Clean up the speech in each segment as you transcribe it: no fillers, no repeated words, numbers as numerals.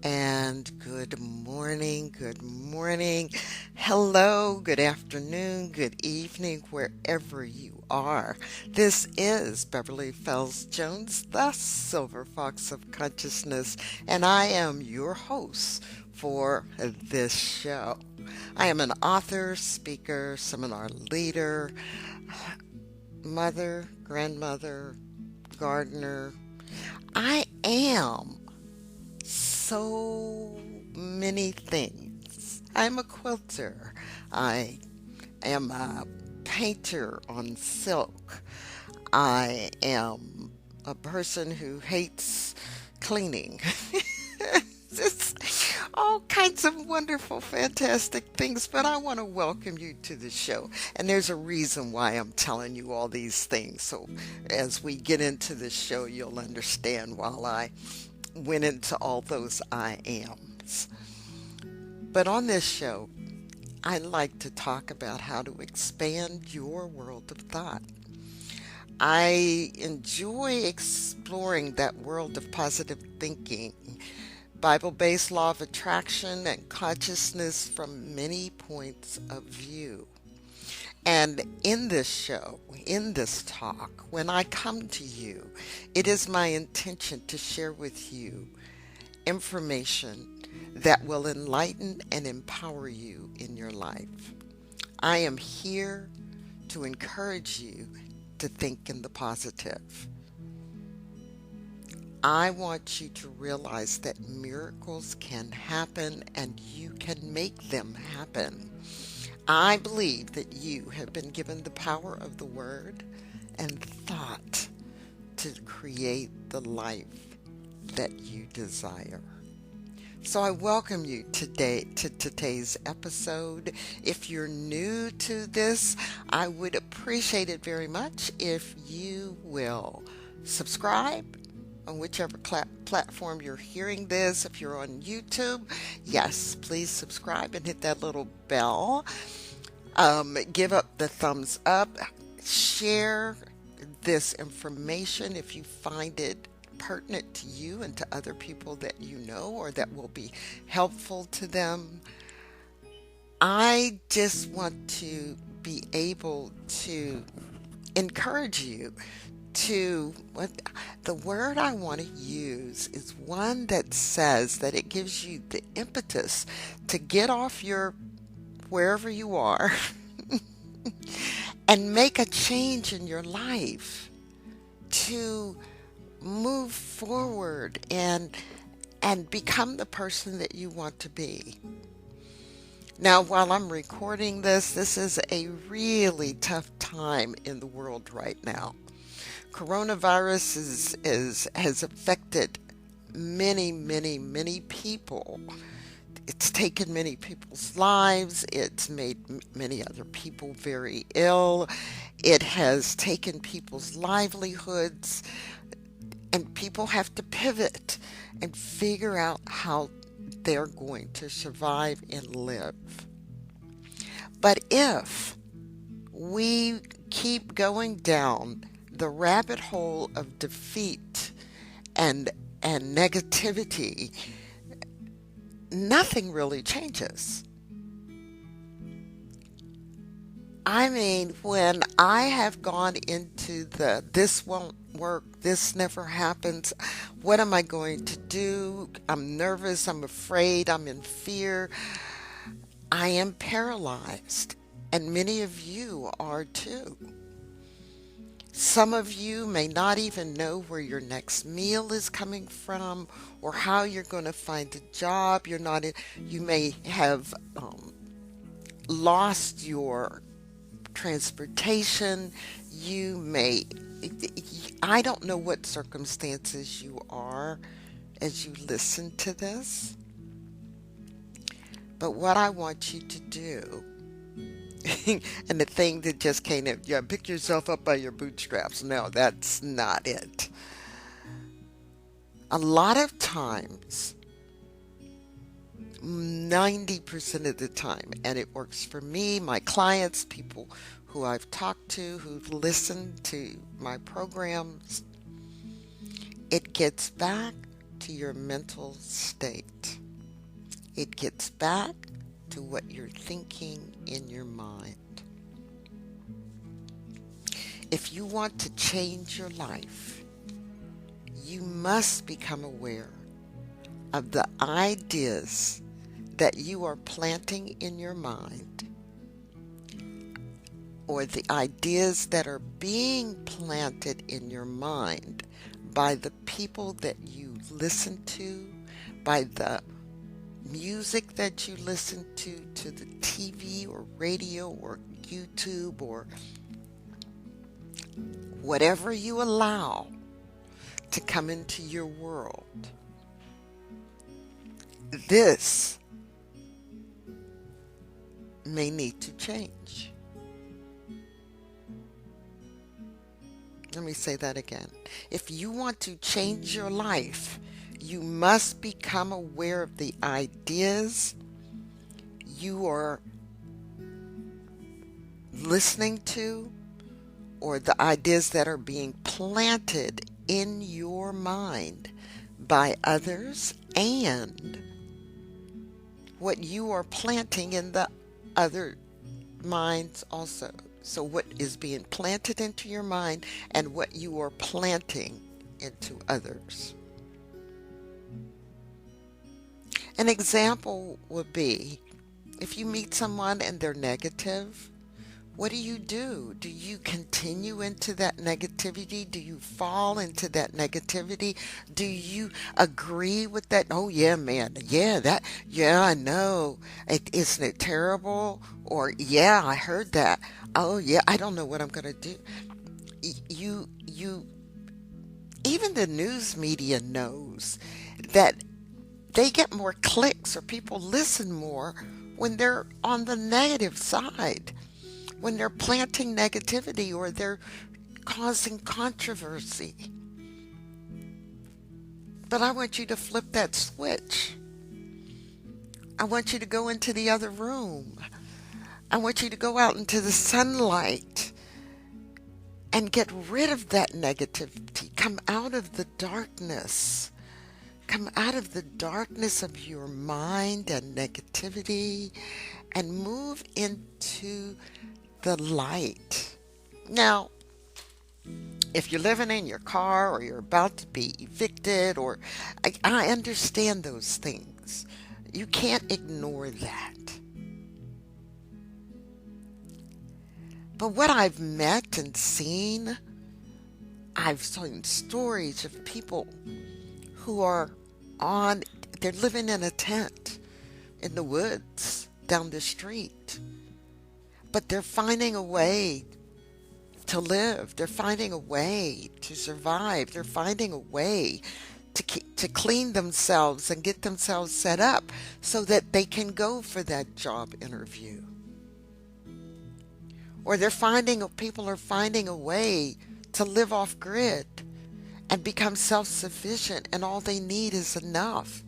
And good morning, hello, good afternoon, good evening, wherever you are. This is Beverly Fells Jones, the Silver Fox of Consciousness, and I am your host for this show. I am an author, speaker, seminar leader, mother, grandmother, gardener. I am so many things. I'm a quilter. I am a painter on silk. I am a person who hates cleaning. Just all kinds of wonderful, fantastic things, but I want to welcome you to the show. And there's a reason why I'm telling you all these things. So as we get into the show, you'll understand while I went into all those I ams. But on this show, I like to talk about how to expand your world of thought. I enjoy exploring that world of positive thinking, Bible based law of attraction, and consciousness from many points of view. And in this show, in this talk, when I come to you, it is my intention to share with you information that will enlighten and empower you in your life. I am here to encourage you to think in the positive. I want you to realize that miracles can happen and you can make them happen. I believe that you have been given the power of the word and thought to create the life that you desire. So I welcome you today to today's episode. If you're new to this, I would appreciate it very much if you will subscribe on whichever platform you're hearing this. If you're on YouTube, yes, please subscribe and hit that little bell. Give up the thumbs up. Share this information if you find it pertinent to you and to other people that you know or that will be helpful to them. I just want to be able to encourage you to what the word I want to use is one that says that it gives you the impetus to get off your wherever you are and make a change in your life, to move forward and become the person that you want to be. Now, while I'm recording this is a really tough time in the world right now. Coronavirus has affected many people. It's taken many people's lives. It's made many other people very ill. It has taken people's livelihoods, and people have to pivot and figure out how they're going to survive and live. But if we keep going down the rabbit hole of defeat and negativity, nothing really changes. I mean, when I have gone into this won't work, this never happens, what am I going to do? I'm nervous, I'm afraid, I'm in fear, I am paralyzed. And many of you are too. Some of you may not even know where your next meal is coming from or how you're going to find a job. You may have lost your transportation. I don't know what circumstances you are as you listen to this, but what I want you to do, and the thing that just came in, yeah, pick yourself up by your bootstraps. No, that's not it. A lot of times, 90% of the time, and it works for me, my clients, people who I've talked to, who've listened to my programs, it gets back to your mental state. It gets back to what you're thinking in your mind. If you want to change your life, you must become aware of the ideas that you are planting in your mind, or the ideas that are being planted in your mind by the people that you listen to, by the music that you listen to the TV or radio or YouTube or whatever you allow to come into your world. This may need to change. Let me say that again. If you want to change your life, you must become aware of the ideas you are listening to, or the ideas that are being planted in your mind by others, and what you are planting in the other minds also. So what is being planted into your mind and what you are planting into others. An example would be, if you meet someone and they're negative, what do? Do you continue into that negativity? Do you fall into that negativity? Do you agree with that? Oh yeah, man. Yeah, I know. Isn't it terrible? Or yeah, I heard that. Oh yeah, I don't know what I'm going to do. You, even the news media knows that they get more clicks, or people listen more when they're on the negative side, when they're planting negativity or they're causing controversy. But I want you to flip that switch. I want you to go into the other room. I want you to go out into the sunlight and get rid of that negativity. Come out of the darkness. Come out of the darkness of your mind and negativity and move into the light. Now, if you're living in your car or you're about to be evicted, or I understand those things. You can't ignore that. But what I've met and seen, I've seen stories of people who are they're living in a tent in the woods down the street. But they're finding a way to live. They're finding a way to survive. They're finding a way to clean themselves and get themselves set up so that they can go for that job interview. Or people are finding a way to live off grid and become self-sufficient, and all they need is enough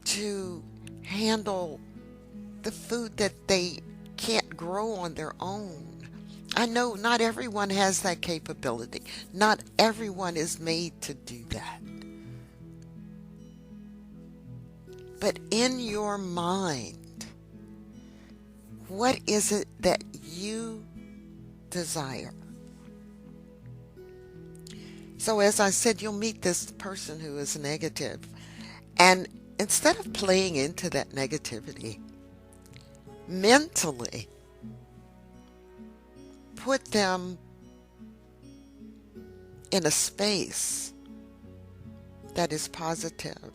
to handle the food that they can't grow on their own. I know not everyone has that capability. Not everyone is made to do that. But in your mind, what is it that you desire? So as I said, you'll meet this person who is negative. And instead of playing into that negativity, mentally put them in a space that is positive.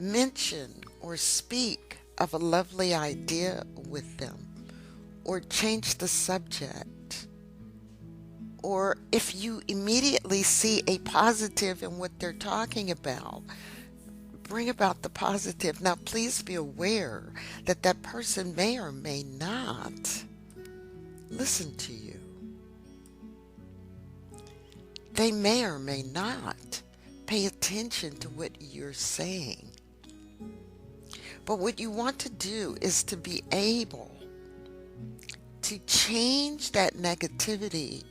Mention or speak of a lovely idea with them, or change the subject. Or if you immediately see a positive in what they're talking about, bring about the positive. Now, please be aware that that person may or may not listen to you. They may or may not pay attention to what you're saying. But what you want to do is to be able to change that negativity,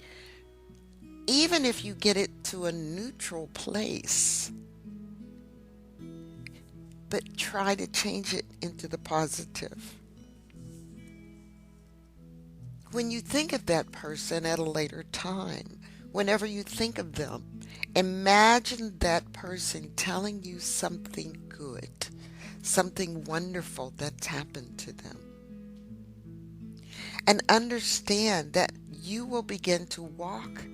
even if you get it into a neutral place, but try to change it into the positive. When you think of that person at a later time, whenever you think of them, imagine that person telling you something good, something wonderful that's happened to them. And understand that you will begin to walk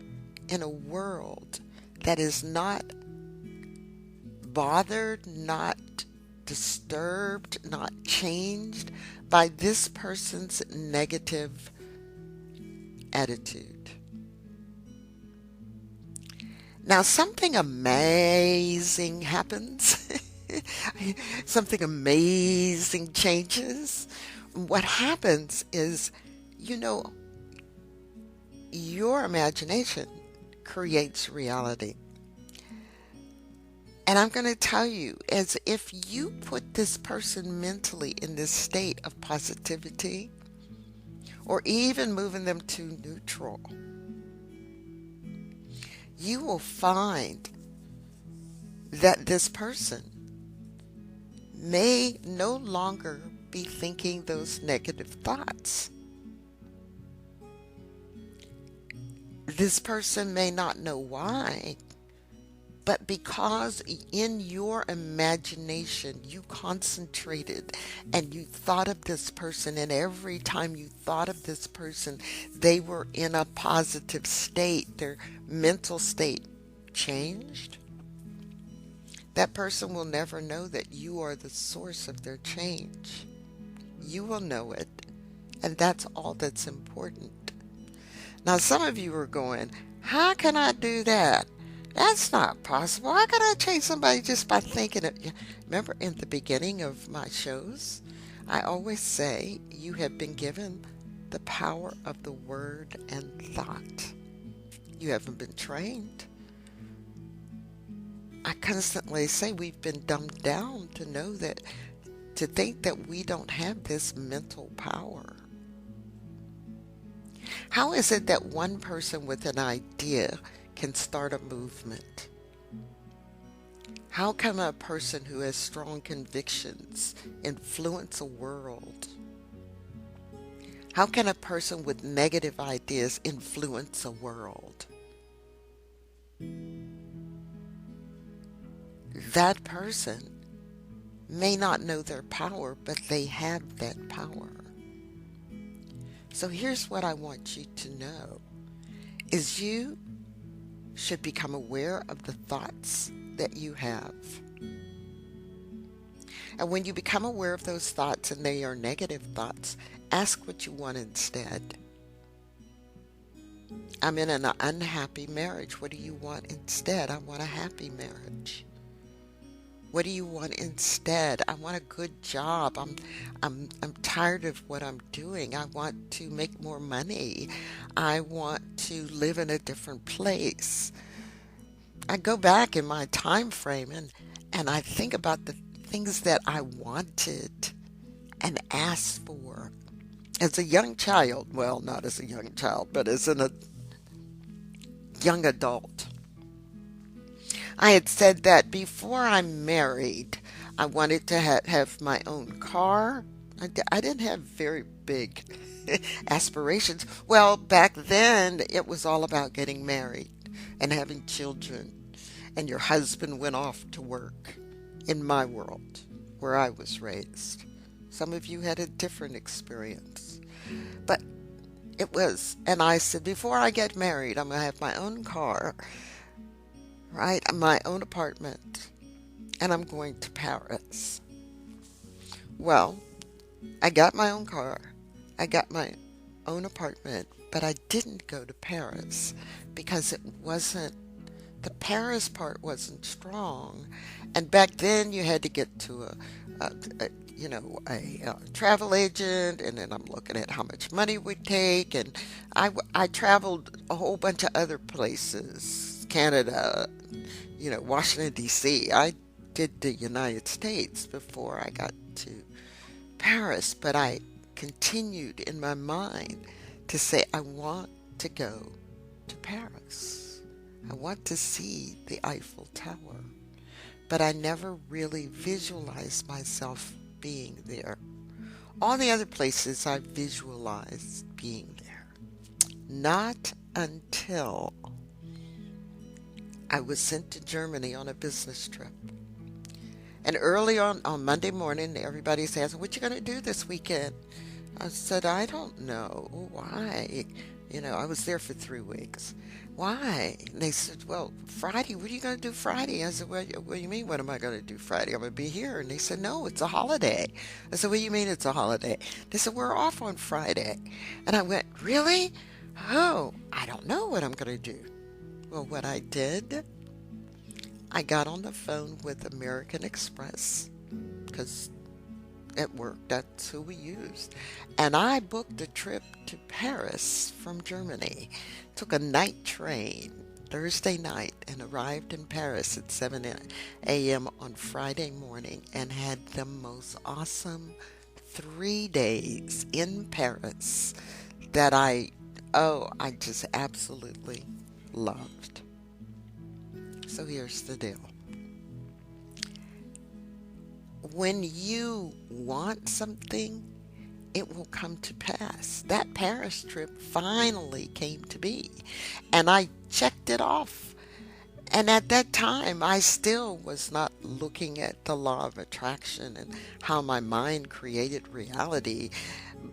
in a world that is not bothered, not disturbed, not changed by this person's negative attitude. Now, something amazing happens. Something amazing changes. What happens is, you know, your imagination creates reality. And I'm going to tell you, as if you put this person mentally in this state of positivity, or even moving them to neutral, you will find that this person may no longer be thinking those negative thoughts. This person may not know why, but because in your imagination you concentrated and you thought of this person, and every time you thought of this person, they were in a positive state, their mental state changed. That person will never know that you are the source of their change. You will know it, and that's all that's important. Now, some of you are going, how can I do that? That's not possible. How can I change somebody just by thinking it? Remember in the beginning of my shows, I always say you have been given the power of the word and thought. You haven't been trained. I constantly say we've been dumbed down to know that, to think that we don't have this mental power. How is it that one person with an idea can start a movement? How can a person who has strong convictions influence a world? How can a person with negative ideas influence a world? That person may not know their power, but they have that power. So here's what I want you to know, is you should become aware of the thoughts that you have. And when you become aware of those thoughts and they are negative thoughts, ask what you want instead. I'm in an unhappy marriage. What do you want instead? I want a happy marriage. What do you want instead? I want a good job. I'm tired of what I'm doing. I want to make more money. I want to live in a different place. I go back in my time frame and I think about the things that I wanted and asked for. As a young child, well, not as a young child, but as a young adult, I had said that before I married, I wanted to have my own car. I didn't have very big aspirations. Well, back then, it was all about getting married and having children, and your husband went off to work. In my world, where I was raised, some of you had a different experience. But it was, and I said, before I get married, I'm going to have my own car, right? My own apartment, and I'm going to Paris. Well, I got my own car, I got my own apartment, but I didn't go to Paris because the Paris part wasn't strong. And back then you had to get to a travel agent, and then I'm looking at how much money it would take, and I traveled a whole bunch of other places, Canada, Washington, D.C. I did the United States before I got to Paris, but I continued in my mind to say, I want to go to Paris. I want to see the Eiffel Tower, but I never really visualized myself being there. All the other places I visualized being there. Not until I was sent to Germany on a business trip. And early on Monday morning, everybody's asking, "What you going to do this weekend?" I said, "I don't know. Why?" I was there for 3 weeks. "Why?" And they said, "Well, Friday, what are you going to do Friday?" I said, "Well, what do you mean, what am I going to do Friday? I'm going to be here." And they said, "No, it's a holiday." I said, "What do you mean it's a holiday?" They said, "We're off on Friday." And I went, "Really? Oh, I don't know what I'm going to do." Well, what I did, I got on the phone with American Express because at work, that's who we used. And I booked a trip to Paris from Germany. Took a night train Thursday night and arrived in Paris at 7 a.m. on Friday morning and had the most awesome 3 days in Paris that I just absolutely loved. So here's the deal. When you want something, it will come to pass. That Paris trip finally came to be, and I checked it off. And at that time, I still was not looking at the law of attraction and how my mind created reality.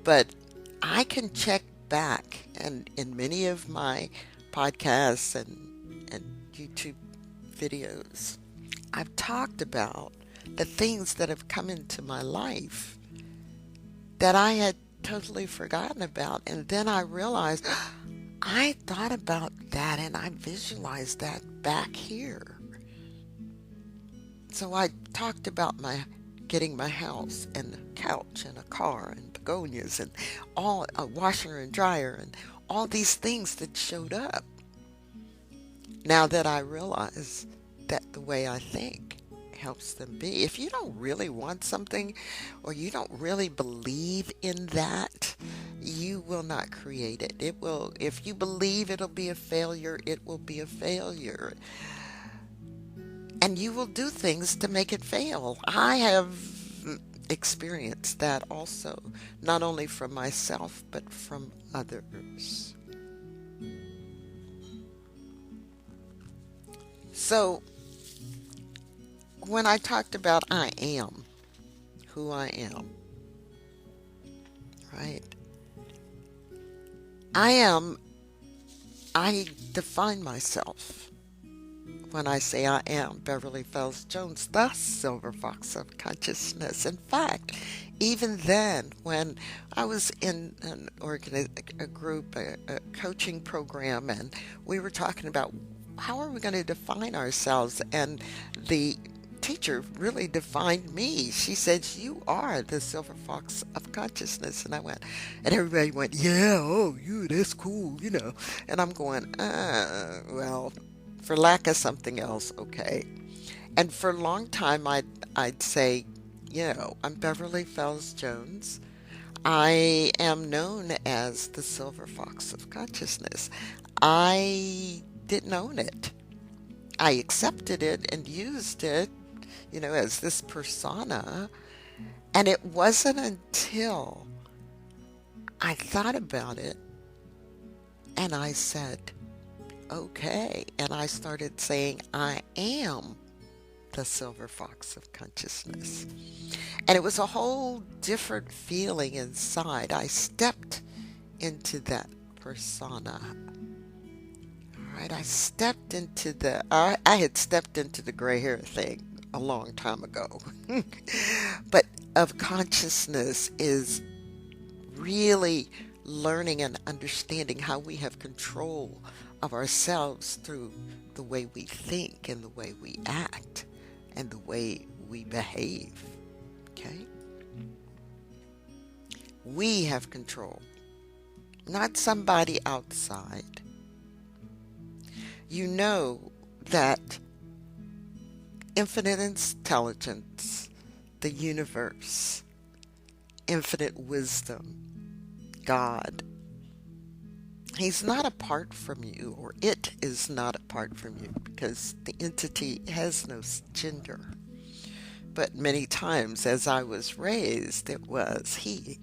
But I can check back, and in many of my podcasts and YouTube videos, I've talked about the things that have come into my life that I had totally forgotten about. And then I realized I thought about that and I visualized that back here. So I talked about my getting my house and a couch and a car and begonias and all a washer and dryer and all these things that showed up. Now that I realize that the way I think helps them be. If you don't really want something or you don't really believe in that, you will not create it. It will, if you believe it'll be a failure, it will be a failure. And you will do things to make it fail. I have experienced that also, not only from myself, but from others. So, when I talked about I am who I am, right? I define myself when I say I am Beverly Fells Jones, the Silver Fox of Consciousness. In fact, even then, when I was in a group, a coaching program, and we were talking about how are we going to define ourselves, and the teacher really defined me. She said, "You are the Silver Fox of Consciousness." And I went, and everybody went, "Yeah, oh, you, that's cool. And I'm going, well, for lack of something else, okay. And for a long time, I'd say, I'm Beverly Fells Jones. I am known as the Silver Fox of Consciousness. I didn't own it. I accepted it and used it, as this persona. And it wasn't until I thought about it and I said, okay. And I started saying, I am the Silver Fox of Consciousness. And it was a whole different feeling inside. I stepped into that persona. All right, I had stepped into the gray hair thing a long time ago. But of consciousness is really learning and understanding how we have control of ourselves through the way we think and the way we act and the way we behave. Okay? We have control, not somebody outside. You know that infinite intelligence, the universe, infinite wisdom, God, He's not apart from you, or it is not apart from you, because the entity has no gender. But many times, as I was raised, it was he.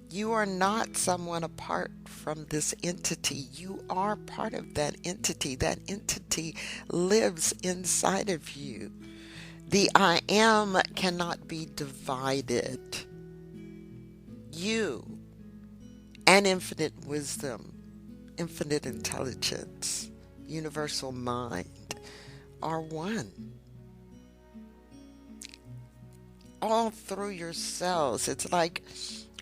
You are not someone apart from this entity. You are part of that entity. That entity lives inside of you. The I am cannot be divided. You and infinite wisdom, infinite intelligence, universal mind are one. All through your cells. It's like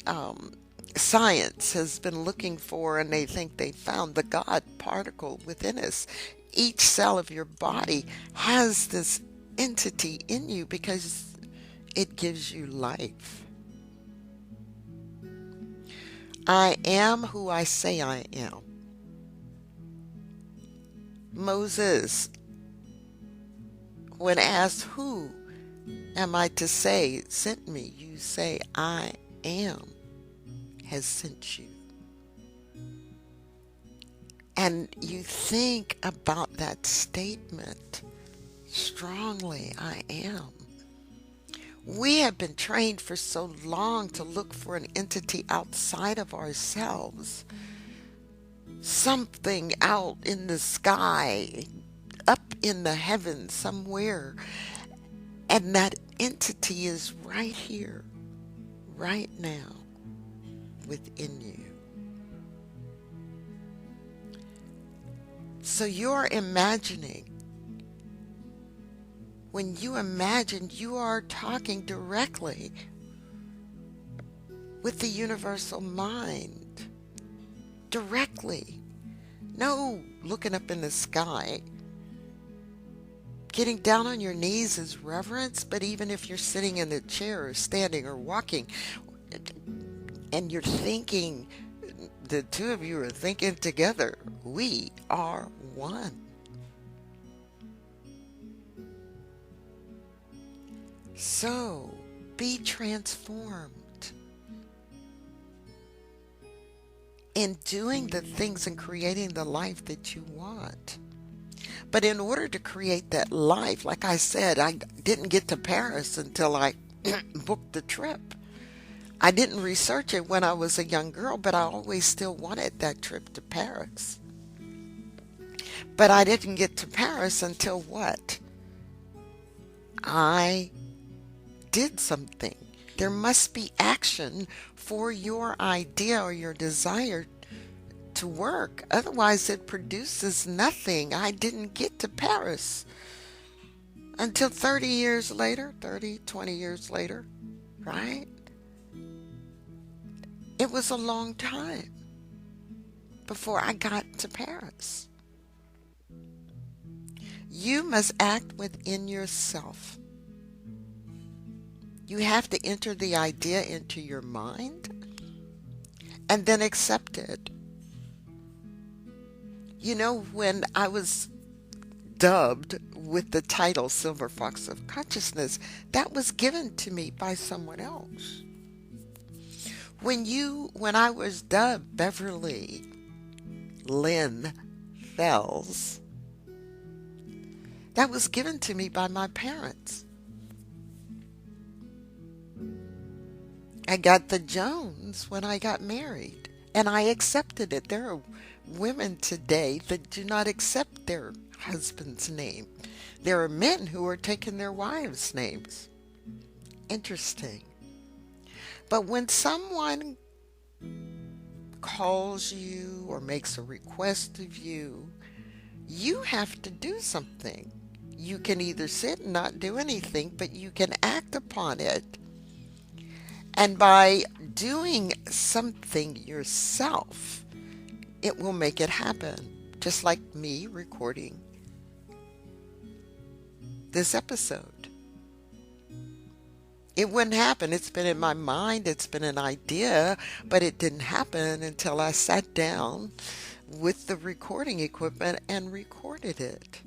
um, science has been looking for, and they think they found the God particle within us. Each cell of your body has this entity in you because it gives you life. I am who I say I am. Moses, when asked, "Who am I to say sent me?" You say, "I am has sent you." And you think about that statement strongly. I am. We have been trained for so long to look for an entity outside of ourselves, something out in the sky, up in the heavens somewhere. And that entity is right here, right now, within you. So you're imagining. When you imagine, you are talking directly with the universal mind. Directly. No looking up in the sky. Getting down on your knees is reverence, but even if you're sitting in the chair or standing or walking and you're thinking, the two of you are thinking together, we are one. So, be transformed in doing the things and creating the life that you want. But in order to create that life, like I said, I didn't get to Paris until I booked the trip. I didn't research it when I was a young girl, but I always still wanted that trip to Paris. But I didn't get to Paris until what? I did something. There must be action for your idea or your desire to work. Otherwise, it produces nothing. I didn't get to Paris until 30 years later, 20 years later, right? It was a long time before I got to Paris. You must act within yourself. You have to enter the idea into your mind and then accept it. You know, when I was dubbed with the title Silver Fox of Consciousness, that was given to me by someone else. When I was dubbed Beverly Lynn Fells, that was given to me by my parents. I got the Jones when I got married, and I accepted it. There are women today that do not accept their husband's name. There are men who are taking their wives' names. Interesting. But when someone calls you or makes a request of you, you have to do something. You can either sit and not do anything, but you can act upon it. And by doing something yourself, it will make it happen. Just like me recording this episode. It wouldn't happen. It's been in my mind. It's been an idea, but it didn't happen until I sat down with the recording equipment and recorded it.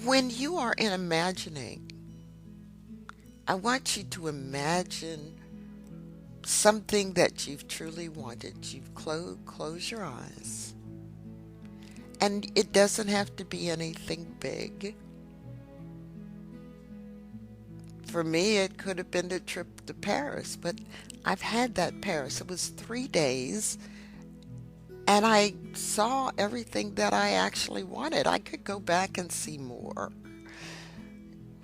When you are in imagining I want you to imagine something that you've truly wanted. You've close your eyes. And it doesn't have to be anything big. For me, it could have been the trip to Paris, but I've had that Paris. It was 3 days, and I saw everything that I actually wanted. I could go back and see more,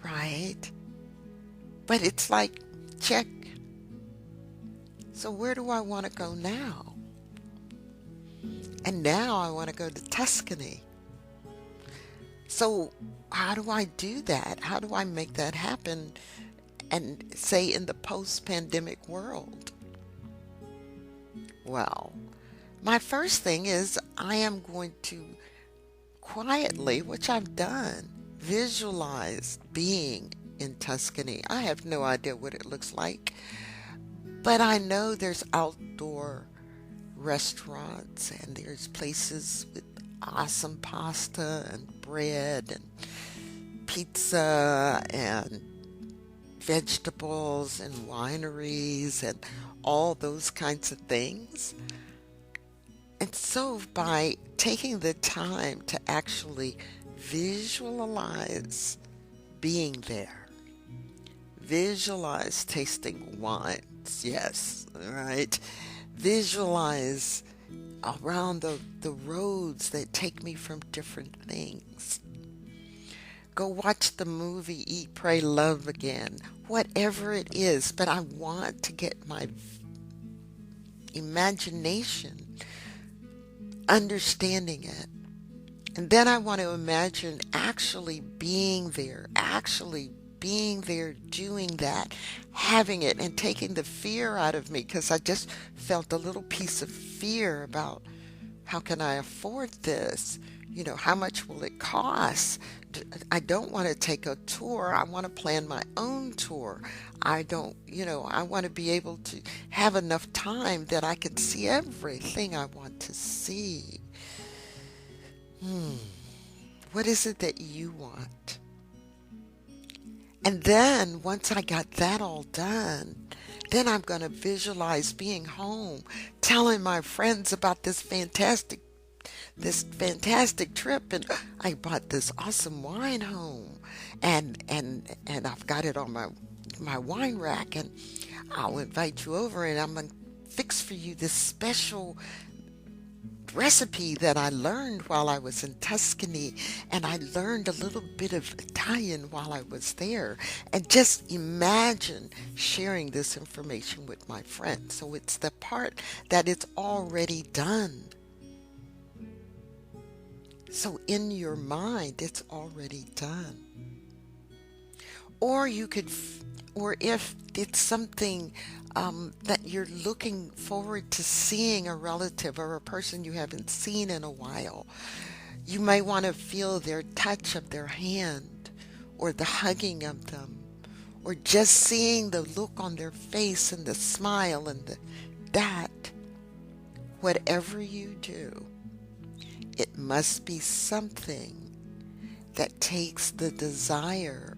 right? But it's like, check. So where do I want to go now? And now I want to go to Tuscany. So how do I do that? How do I make that happen? And say in the post-pandemic world? Well, my first thing is I am going to quietly, which I've done, visualize being in Tuscany. I have no idea what it looks like, but I know there's outdoor restaurants and there's places with awesome pasta and bread and pizza and vegetables and wineries and all those kinds of things. And so by taking the time to actually visualize being there, visualize tasting wines, yes, right? Visualize around the roads that take me from different things. Go watch the movie Eat, Pray, Love again, whatever it is, but I want to get my imagination understanding it. And then I want to imagine actually being there, doing that, having it, and taking the fear out of me, because I just felt a little piece of fear about how can I afford this? How much will it cost? I don't want to take a tour. I want to plan my own tour. I don't, I want to be able to have enough time that I can see everything I want to see. What is it that you want? And then once I got that all done, then I'm going to visualize being home, telling my friends about this fantastic trip, and I bought this awesome wine home, and I've got it on my wine rack, and I'll invite you over, and I'm going to fix for you this special recipe that I learned while I was in Tuscany, and I learned a little bit of Italian while I was there. And just imagine sharing this information with my friends. So it's the part that it's already done. So in your mind, it's already done. Or if it's something that you're looking forward to seeing a relative or a person you haven't seen in a while, you may want to feel their touch of their hand, or the hugging of them, or just seeing the look on their face and the smile and that. Whatever you do, it must be something that takes the desire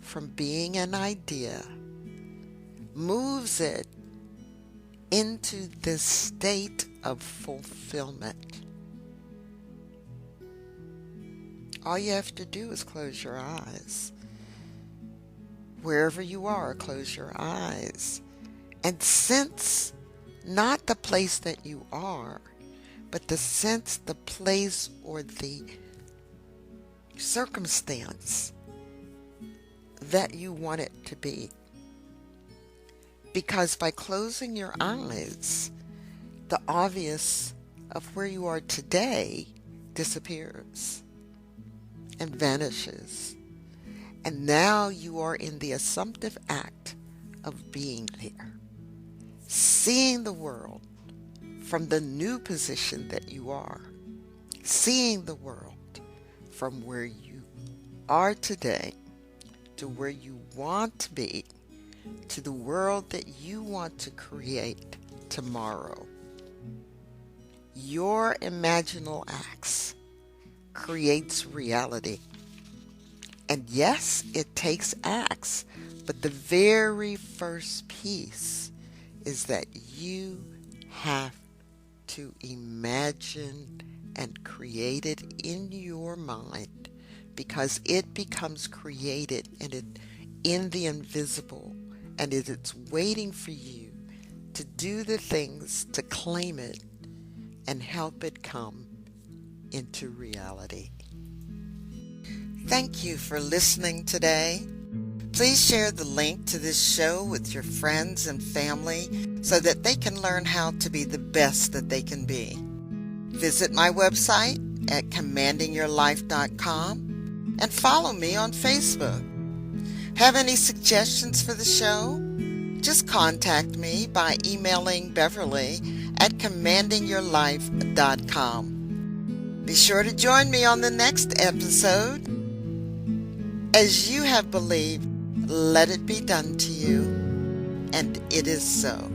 from being an idea, moves it into this state of fulfillment. All you have to do is close your eyes. Wherever you are, close your eyes and sense not the place that you are, but the place or the circumstance that you want it to be. Because by closing your eyes, the obvious of where you are today disappears and vanishes. And now you are in the assumptive act of being there, seeing the world from the new position that you are, seeing the world from where you are today to where you want to be, to the world that you want to create tomorrow. Your imaginal acts creates reality. And yes, it takes acts, But the very first piece is that you have to imagine and create it in your mind, because it becomes created in the invisible, and it's waiting for you to do the things to claim it and help it come into reality. Thank you for listening today. Please share the link to this show with your friends and family so that they can learn how to be the best that they can be. Visit my website at commandingyourlife.com and follow me on Facebook. Have any suggestions for the show? Just contact me by emailing Beverly at commandingyourlife.com. Be sure to join me on the next episode. As you have believed, let it be done to you, and it is so.